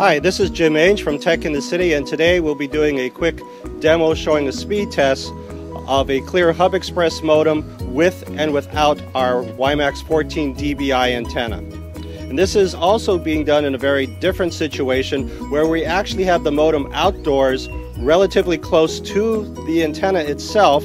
Hi, this is Jim Ainge from Tech in the City, and today we'll be doing a quick demo showing a speed test of a clear Hub Express modem with and without our WiMAX 14dBi antenna. And this is also being done in a very different situation where we actually have the modem outdoors relatively close to the antenna itself,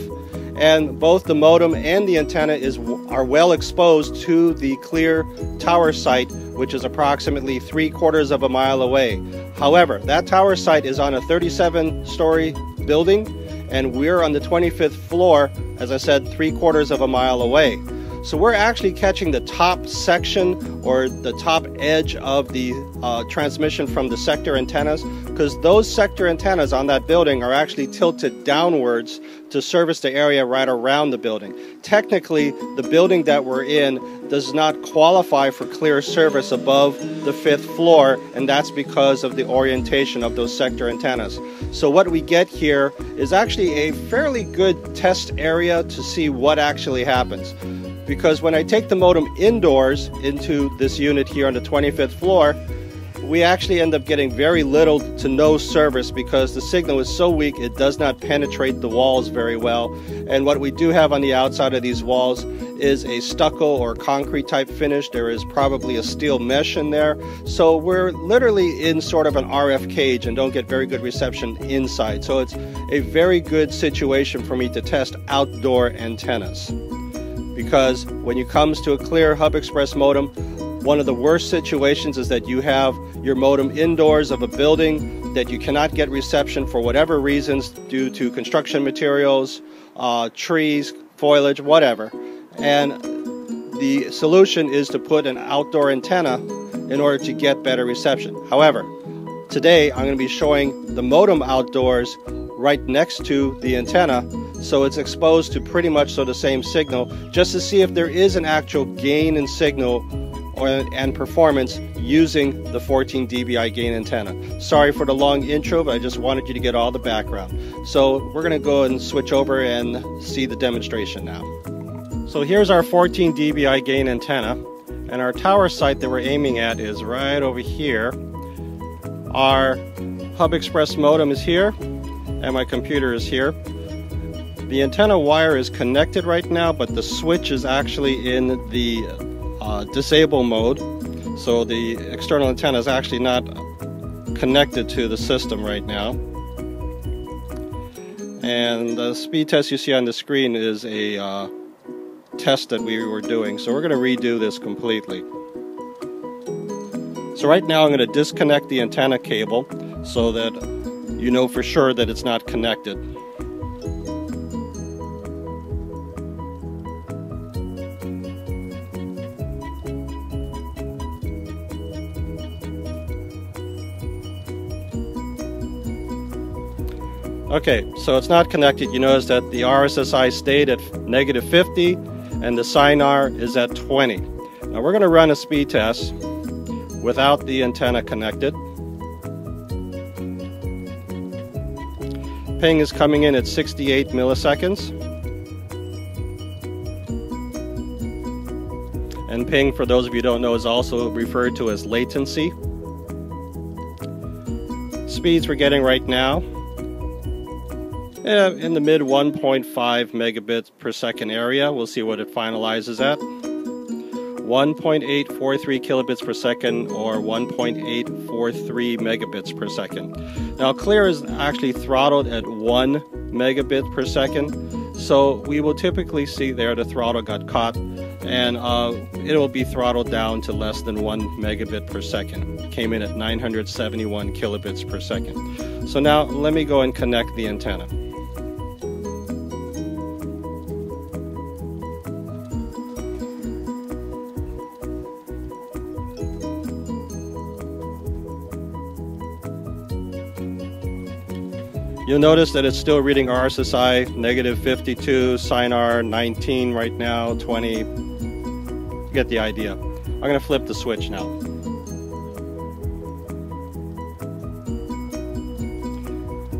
and both the modem and the antenna are well exposed to the clear tower site, which is approximately 3/4 of a mile away. However, that tower site is on a 37-story building, and we're on the 25th floor, as I said, 3/4 of a mile away. So we're actually catching the top section or the top edge of the transmission from the sector antennas, because those sector antennas on that building are actually tilted downwards to service the area right around the building. Technically, the building that we're in does not qualify for clear service above the 5th floor, and that's because of the orientation of those sector antennas. So what we get here is actually a fairly good test area to see what actually happens. Because when I take the modem indoors into this unit here on the 25th floor, we actually end up getting very little to no service because the signal is so weak it does not penetrate the walls very well. And what we do have on the outside of these walls is a stucco or concrete type finish. There is probably a steel mesh in there. So we're literally in sort of an RF cage and don't get very good reception inside. So it's a very good situation for me to test outdoor antennas. Because when it comes to a clear Hub Express modem, one of the worst situations is that you have your modem indoors of a building that you cannot get reception for whatever reasons due to construction materials, trees, foliage, whatever. And the solution is to put an outdoor antenna in order to get better reception. However, today I'm going to be showing the modem outdoors right next to the antenna, so it's exposed to pretty much the same signal, just to see if there is an actual gain in signal and performance using the 14dBi gain antenna. Sorry for the long intro, but I just wanted you to get all the background. So we're going to go and switch over and see the demonstration now. So here's our 14dBi gain antenna, and our tower site that we're aiming at is right over here. Our Hub Express modem is here, and my computer is here. The antenna wire is connected right now, but the switch is actually in the disable mode, so the external antenna is actually not connected to the system right now. And the speed test you see on the screen is a test that we were doing, so we're going to redo this completely. So right now I'm going to disconnect the antenna cable so that you know for sure that it's not connected. Okay, so it's not connected. You notice that the RSSI stayed at -50 and the SINAR is at 20. Now we're going to run a speed test without the antenna connected. Ping is coming in at 68 milliseconds. And ping, for those of you who don't know, is also referred to as latency. Speeds we're getting right now, in the mid 1.5 megabits per second area. We'll see what it finalizes at. 1.843 kilobits per second or 1.843 megabits per second. Now clear is actually throttled at 1 megabit per second, so we will typically see there the throttle got caught, and it will be throttled down to less than 1 megabit per second. It came in at 971 kilobits per second. So now let me go and connect the antenna. You'll notice that it's still reading RSSI -52, SINAR 19 right now, 20. You get the idea. I'm going to flip the switch now.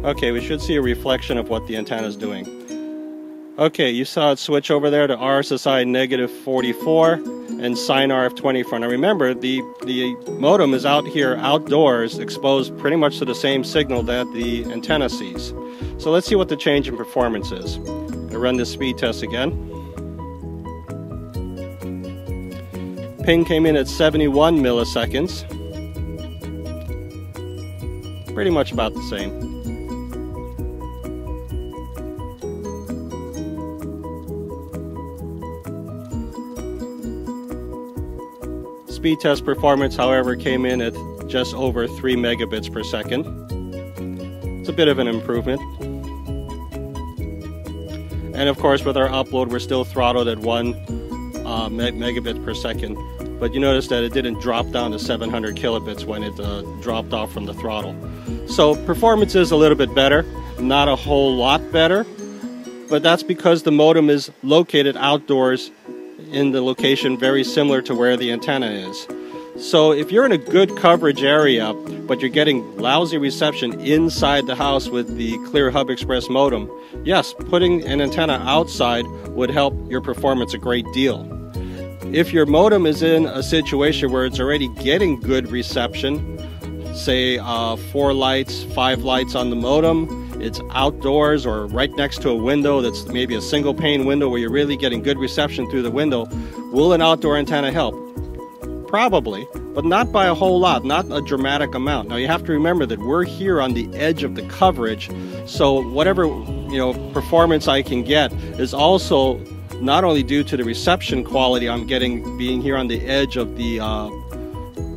Okay, we should see a reflection of what the antenna is doing. Okay, you saw it switch over there to RSSI -44 and sine RF 24. Now remember, the modem is out here outdoors, exposed pretty much to the same signal that the antenna sees. So let's see what the change in performance is. I'm gonna run this speed test again. Ping came in at 71 milliseconds. Pretty much about the same. Speed test performance, however, came in at just over 3 megabits per second. It's a bit of an improvement. And of course, with our upload, we're still throttled at 1 megabit per second. But you notice that it didn't drop down to 700 kilobits when it dropped off from the throttle. So performance is a little bit better, not a whole lot better, but that's because the modem is located outdoors in the location very similar to where the antenna is. So if you're in a good coverage area, but you're getting lousy reception inside the house with the Clear Hub Express modem, yes, putting an antenna outside would help your performance a great deal. If your modem is in a situation where it's already getting good reception, say 4 lights, 5 lights on the modem, it's outdoors or right next to a window that's maybe a single pane window where you're really getting good reception through the window, will an outdoor antenna help? Probably, but not by a whole lot, not a dramatic amount. Now you have to remember that we're here on the edge of the coverage, so whatever performance I can get is also not only due to the reception quality I'm getting being here on the edge of the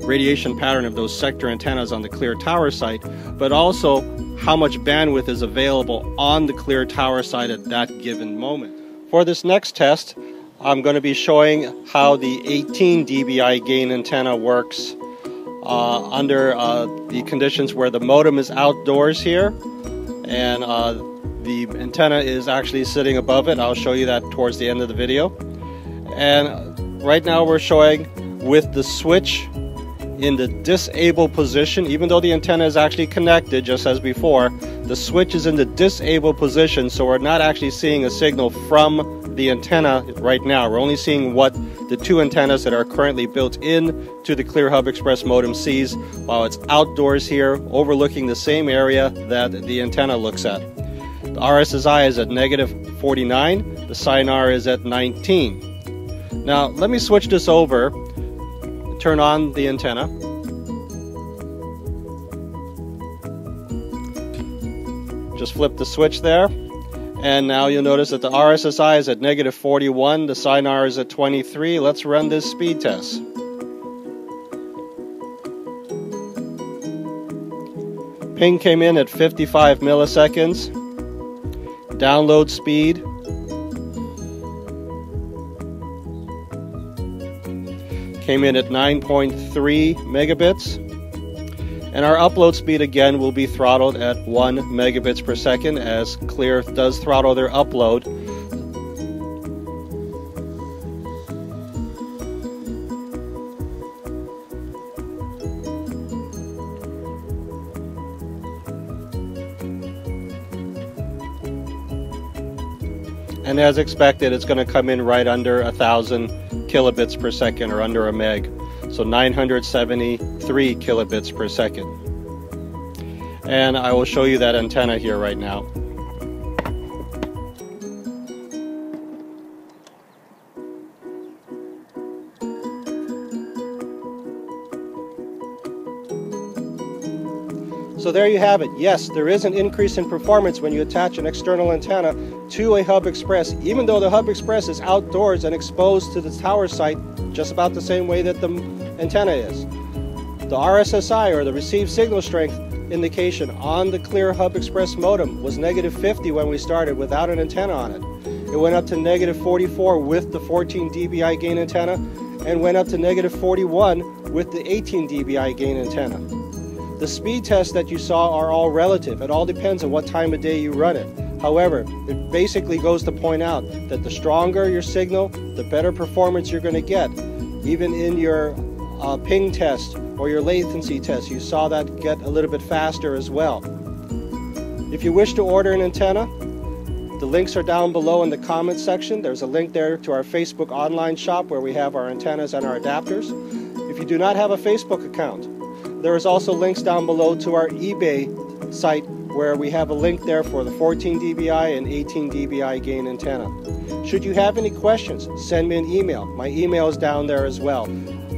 radiation pattern of those sector antennas on the Clear tower site, but also how much bandwidth is available on the Clear tower site at that given moment. For this next test, I'm going to be showing how the 18dBi gain antenna works under the conditions where the modem is outdoors here and the antenna is actually sitting above it. I'll show you that towards the end of the video. And right now we're showing with the switch in the disabled position. Even though the antenna is actually connected just as before, the switch is in the disabled position, so we're not actually seeing a signal from the antenna right now. We're only seeing what the 2 antennas that are currently built in to the Clear Hub Express modem sees while it's outdoors here overlooking the same area that the antenna looks at. The RSSI is at -49, the sine R is at 19. Now let me switch this over, turn on the antenna. Just flip the switch there, and now you'll notice that the RSSI is at -41, the sine R is at 23. Let's run this speed test. Ping came in at 55 milliseconds. Download speed came in at 9.3 megabits. And our upload speed again will be throttled at 1 megabits per second, as Clear does throttle their upload. And as expected, it's going to come in right under 1,000 kilobits per second, or under a meg. So 973 kilobits per second. And I will show you that antenna here right now. So there you have it. Yes, there is an increase in performance when you attach an external antenna to a Hub Express, even though the Hub Express is outdoors and exposed to the tower site just about the same way that the antenna is. The RSSI, or the received signal strength indication on the Clear Hub Express modem, was -50 when we started without an antenna on it. It went up to -44 with the 14dBi gain antenna, and went up to -41 with the 18dBi gain antenna. The speed tests that you saw are all relative. It all depends on what time of day you run it. However, it basically goes to point out that the stronger your signal, the better performance you're going to get. Even in your ping test or your latency test, you saw that get a little bit faster as well. If you wish to order an antenna, The links are down below in the comment section. There's a link there to our Facebook online shop where we have our antennas and our adapters. If you do not have a Facebook account, there is also links down below to our eBay site where we have a link there for the 14dBi and 18dBi gain antenna. Should you have any questions, send me an email. My email is down there as well.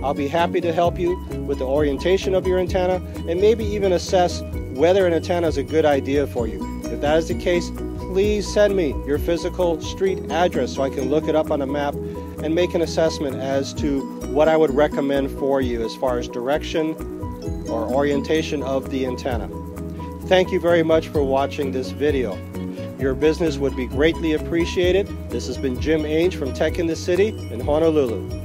I'll be happy to help you with the orientation of your antenna and maybe even assess whether an antenna is a good idea for you. If that is the case, please send me your physical street address so I can look it up on a map and make an assessment as to what I would recommend for you as far as direction or orientation of the antenna. Thank you very much for watching this video. Your business would be greatly appreciated. This has been Jim Ainge from Tech in the City in Honolulu.